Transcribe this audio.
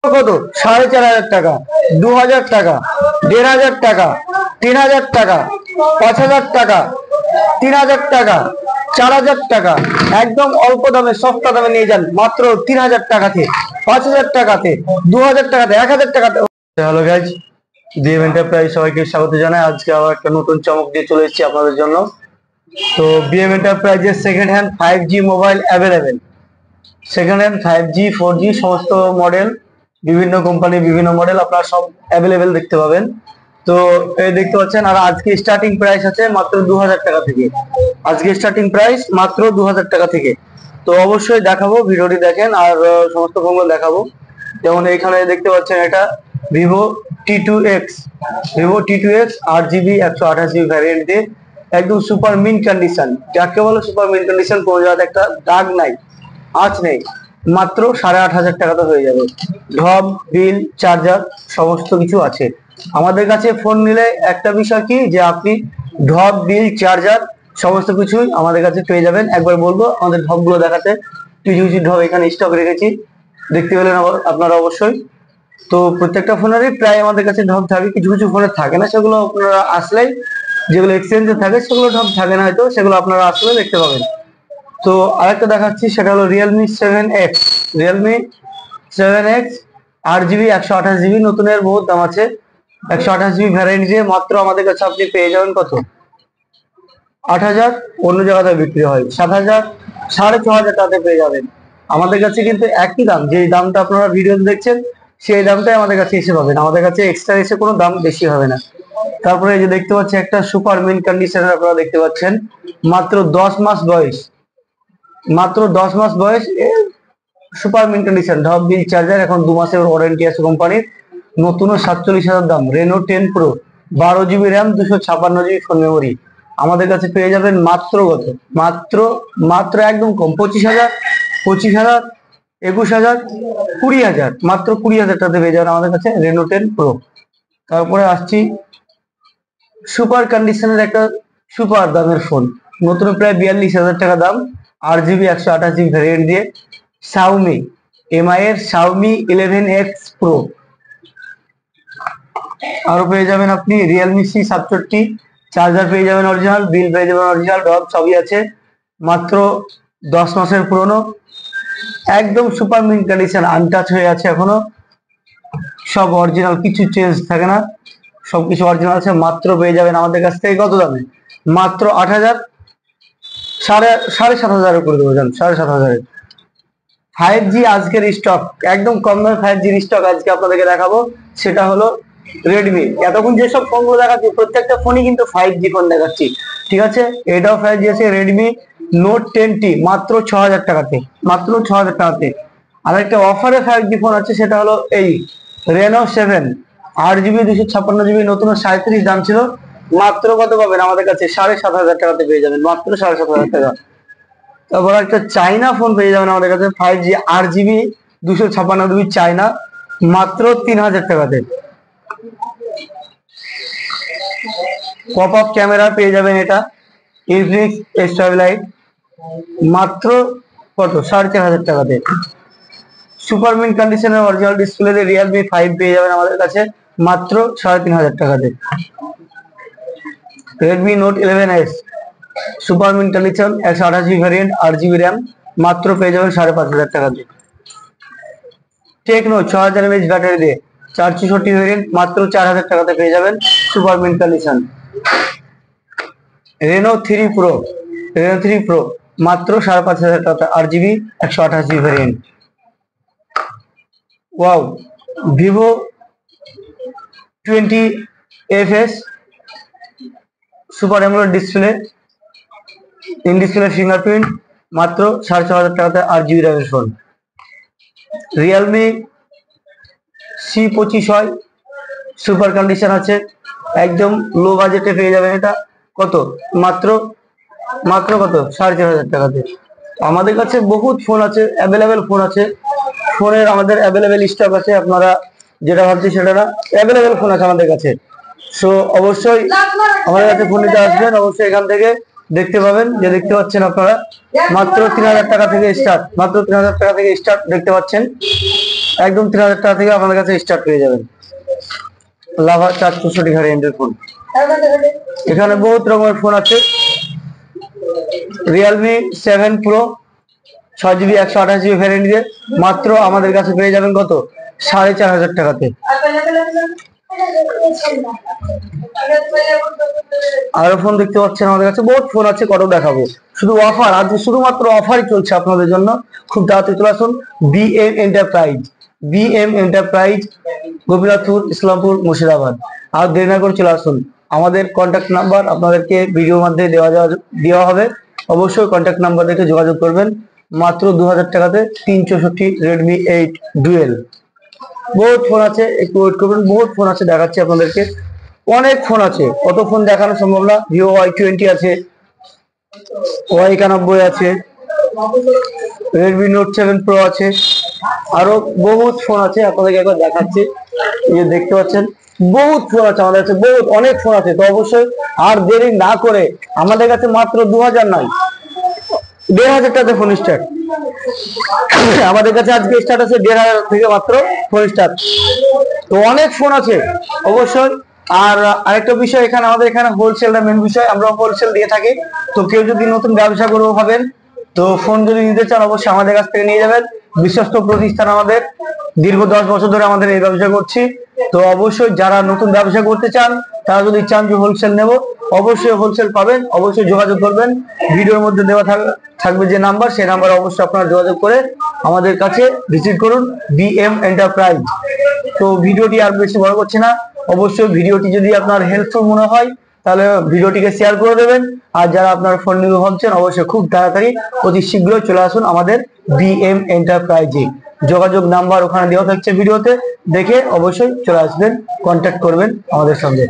কত 4,500 টাকা, 2,000 টাকা, 1,500 টাকা, 3,000 টাকা, 5,000 টাকা, 3,000 টাকা, 4,000 টাকা। একদম অল্প দামে সস্তা দামে নিয়ে যান মাত্র 3,000 টাকাতে, 5,000 টাকাতে, 2,000 টাকাতে, 1,000 টাকাতে। হ্যালো গাইজ, ডিএম এন্টারপ্রাইজ সবাইকে স্বাগত জানাই। আজকে আবার একটা নতুন চমক দিয়ে চলে এসেছি আপনাদের জন্য। তো ডিএম এন্টারপ্রাইজের second hand 5G mobile available. Second hand 5G 4G সমস্ত মডেল, বিভিন্ন কোম্পানি বিভিন্ন মডেল আপনারা সব অ্যাভেলেবেল দেখতে পাবেন। তো এই দেখতে পাচ্ছেন। আর আজকে স্টার্টিং প্রাইস আছে মাত্র 2,000 টাকা থেকে। আজকে স্টার্টিং প্রাইস মাত্র 2,000 টাকা থেকে। তো অবশ্যই দেখাবো, ভিডিওটি দেখেন আর সমস্ত ফোনগুলো দেখাবো। যেমন এখানে দেখতে পাচ্ছেন এটা Vivo T2X, Vivo T2X 8GB 128GB variant দিয়ে একদম সুপার মিন কন্ডিশন। যাকে বলে সুপার মিন কন্ডিশন, কোনো জায়গাতে একটা দাগ নাই, আঁচ নেই। মাত্র 8,500 টাকাতে হয়ে যাবে। ঢপ, বিল, চার্জার সমস্ত কিছু আছে আমাদের কাছে। ফোন নিলে একটা বিষয় কি, যে আপনি ঢপ, বিল, চার্জার সমস্ত কিছুই আমাদের কাছে পেয়ে যাবেন। একবার বলবো আমাদের ঢপ গুলো দেখাতে। কিছু কিছু ঢপ এখানে স্টক রেখেছি, দেখতে পেলেন আপনারা অবশ্যই। তো প্রত্যেকটা ফোনেরই প্রায় আমাদের কাছে ঢপ থাকে, কিছু কিছু ফোনে থাকে না, সেগুলো আপনারা আসলেই, যেগুলো এক্সচেঞ্জে থাকে সেগুলো ঢপ থাকে না হয়তো, সেগুলো আপনারা আসলে দেখতে পাবেন। তো আরেকটা দেখাচ্ছি, সেটা হলো Realme 7X, Realme 7X 8GB 128GB। নতুনের বহুত দাম আছে। 128GB ভ্যারিয়েন্ট দিয়ে মাত্র আমাদের কাছে আপনি পেয়ে যাবেন কত, 8,000। অন্য জায়গাতে বিক্রি হয় 7,000, 6,500 টাকাতে পেয়ে যাবেন। আমাদের কাছে কিন্তু একই দাম, যে দামটা আপনারা ভিডিওতে দেখছেন সেই দামটাই আমাদের কাছে এসে পাবেন। আমাদের কাছে এক্সট্রা এসে কোনো দাম বেশি হবে না। তারপরে এই যে দেখতে পাচ্ছি একটা সুপার মিন কন্ডিশনের, আপনারা দেখতে পাচ্ছেন মাত্র 10 মাস বয়স, মাত্র 10 মাস বয়স, সুপার মিন কন্ডিশন, ঢপ, বিল, চার্জার। এখন 2 মাসের ওয়ারেন্টি আছে কোম্পানির। নতুনও 47,000 দাম। Reno 10 pro 12GB RAM, 256GB phone memory আমাদের কাছে পেয়ে যাবেন মাত্র কত, মাত্র মাত্র একদম কম 25,000, 25,000, 21,000, 20,000, মাত্র 20,000 টাকাতে পেয়ে যাবেন আমাদের কাছে রেনো 10 প্রো। তারপরে আসছি সুপার কন্ডিশনের একটা সুপার দামের ফোন, নতুন প্রায় 42,000 টাকা দাম, 8GB 128GB ভ্যারিয়েন্ট দিয়ে শাওমি MI এর শাওমি 11X প্রো। আরো পেয়ে যাবেন আপনি রিয়েলমি C67, চার্জার পেয়ে যাবেন অরিজিনাল, বিল পেয়ে যাবেন অরিজিনাল, ডব সবই আছে। মাত্র 10 মাসের পুরনো, একদম সুপার মিন কন্ডিশন, আনটাচ হয়ে আছে এখনো, সব অরিজিনাল, কিছু চেঞ্জ থাকে না, সবকিছু অরিজিনাল আছে। মাত্র পেয়ে যাবেন আমাদের কাছ থেকে কত দামে, মাত্র 8,000, 7,500 করে দেবো, জান 7,500। 5G আজকের স্টক, একদম কম দামে 5G স্টক আজকে আপনাদেরকে দেখাবো। সেটা হলো রেডমি। এতক্ষণ যেসব ফোনগুলো দেখাচ্ছি প্রত্যেকটা ফোনই কিন্তু 5G ফোন দেখাচ্ছি, ঠিক আছে। এটাও 5G আছে, রেডমি নোট 10T মাত্র 6,000 টাকাতে, মাত্র 6,000 টাকাতে। আর একটা অফারে 5G ফোন আছে, সেটা হলো এই রেনো 7 8GB 256GB, নতুন 37 দাম ছিল, মাত্র কত পাবেন আমাদের কাছে 7,500 টাকাতে পেয়ে যাবেন, মাত্র 7,500 টাকা। তারপর একটা চাইনা ফোন পেয়ে যাবেন আমাদের কাছে 5G 8GB 256GB চাইনা, মাত্র 3,000 টাকাতে। পপ আপ ক্যামেরা পেয়ে যাবেন এটা ইনফিনিক্স S12 মাত্র কত, 4,500 টাকাতে। সুপার মিন কন্ডিশনের অরিজিনাল ডিসপ্লে রিয়েলমি 5 পেয়ে যাবেন আমাদের কাছে মাত্র 3,500 টাকাতে। Redmi note 11S super mint condition 128GB variant, 8GB RAM, মাত্র পেয়ে যাবেন 5,500 টাকাতে। টেকনো 6,000 mAh ব্যাটারি দিয়ে 464 ভ্যারিয়েন্ট, মাত্র 4,000 টাকাতে পেয়ে যাবেন super mint condition. Reno 3 pro, Reno 3 pro মাত্র 5,500 টাকা, 8GB 128GB variant. Wow, Vivo 20FS super AMOLED display, in display fingerprint, মাত্র 4,500 টাকাতে 8GB র্যামের phone. Realme C25 super condition আছে, একদম লো বাজেটে পেয়ে যাবেন এটা কত, মাত্র মাত্র কত, 4,500 টাকাতে। আমাদের কাছে বহুত ফোন আছে, অ্যাভেলেবেল ফোন আছে, ফোনের আমাদের অ্যাভেলেবেল স্টক আছে। আপনারা যেটা ভাবছি সেটা না, অ্যাভেলেবেল ফোন আছে আমাদের কাছে। সো অবশ্যই আমাদের কাছে ফোন নিতে আসবেন, অবশ্যই এখান থেকে দেখতে পাবেন। যে দেখতে পাচ্ছেন আপনারা মাত্র 3,000 টাকা থেকে স্টার্ট, মাত্র 3,000 টাকা থেকে স্টার্ট দেখতে পাচ্ছেন। একদম 3000 টাকা থেকে আপনাদের কাছে স্টার্ট পেয়ে যাবেন। লাভা 464 ভ্যারিয়েন্টের ফোন। এখানে বহুত রকমের ফোন আছে। Realme 7 pro 6GB 128GB variant দিয়ে মাত্র আমাদের কাছে পেয়ে যাবেন কত 4500 টাকাতে। আরো ফোন দেখতে পাচ্ছেন আমাদের কাছে বহুত ফোন আছে, কত দেখাবো, শুধু অফার আজকে শুধুমাত্র অফারই চলছে আপনাদের জন্য। খুব তাড়াতাড়ি চলে আসুন BM enterprise, BM enterprise, Gopinathpur, Islampur, Murshidabad. আর দেরি না করে চলে আসুন। আমাদের কন্ট্যাক্ট নাম্বার আপনাদেরকে ভিডিওর মধ্যে দেওয়া হবে, অবশ্যই কন্ট্যাক্ট নাম্বার দেখে যোগাযোগ করবেন। মাত্র 2000 টাকাতে 364 রেডমি 8 ডুয়েল। বহুত ফোন আছে, একটু ওয়েট করবেন, বহুত ফোন আছে দেখাচ্ছি আপনাদেরকে, অনেক ফোন আছে, কত ফোন দেখানো সম্ভব না। ভিভো Y20 আছে, Y91 আছে, রেডমি নোট 7 প্রো আছে, আরো বহুত ফোন আছে আপনাদেরকে একবার দেখাচ্ছি। এই যে দেখতে পাচ্ছেন বহুত ফোন আছে আমাদের কাছে, বহুত অনেক ফোন আছে। তো অবশ্যই আর দেরি না করে আমাদের কাছে মাত্র 2000 নয় 1500 টাকাতে ফোন স্টার্ট। আমাদের কাছে আজকে স্টার্ট আছে 1500 থেকে মাত্র ফোন স্টার্ট। তো অনেক ফোন আছে অবশ্যই। আর আরেকটা বিষয়, এখানে আমাদের এখানে হোলসেলটা মেন বিষয়, আমরা হোলসেল দিয়ে থাকি। তো কেউ যদি নতুন ব্যবসা করবো ভাবেন, তো ফোন যদি নিতে চান অবশ্যই আমাদের কাছ থেকে নিয়ে যাবেন। বিশ্বস্ত প্রতিষ্ঠান আমাদের, দীর্ঘ 10 বছর ধরে আমাদের এই ব্যবসা করছি। তো অবশ্যই যারা নতুন ব্যবসা করতে চান, তারা যদি চান যে হোলসেল নেব, অবশ্যই হোলসেল পাবেন, অবশ্যই যোগাযোগ করবেন। ভিডিওর মধ্যে দেওয়া থাকবে যে নাম্বার, সেই নাম্বারে অবশ্যই আপনারা যোগাযোগ করে আমাদের কাছে ভিজিট করুন, বিএম এন্টারপ্রাইজ। তো ভিডিওটি আর বেশি বড় করছি না, অবশ্যই ভিডিওটি যদি আপনার হেল্পফুল মনে হয় তাহলে ভিডিওটিকে শেয়ার করে দেবেন। আর যারা আপনার ফোন নিয়ে ভাবছেন অবশ্যই খুব তাড়াতাড়ি অতি শীঘ্রই চলে আসুন আমাদের বিএম এন্টারপ্রাইজে। যোগাযোগ নাম্বার ওখানে দেওয়া থাকছে ভিডিওতে, দেখে অবশ্যই চলে আসবেন, কন্ট্যাক্ট করবেন আমাদের সঙ্গে।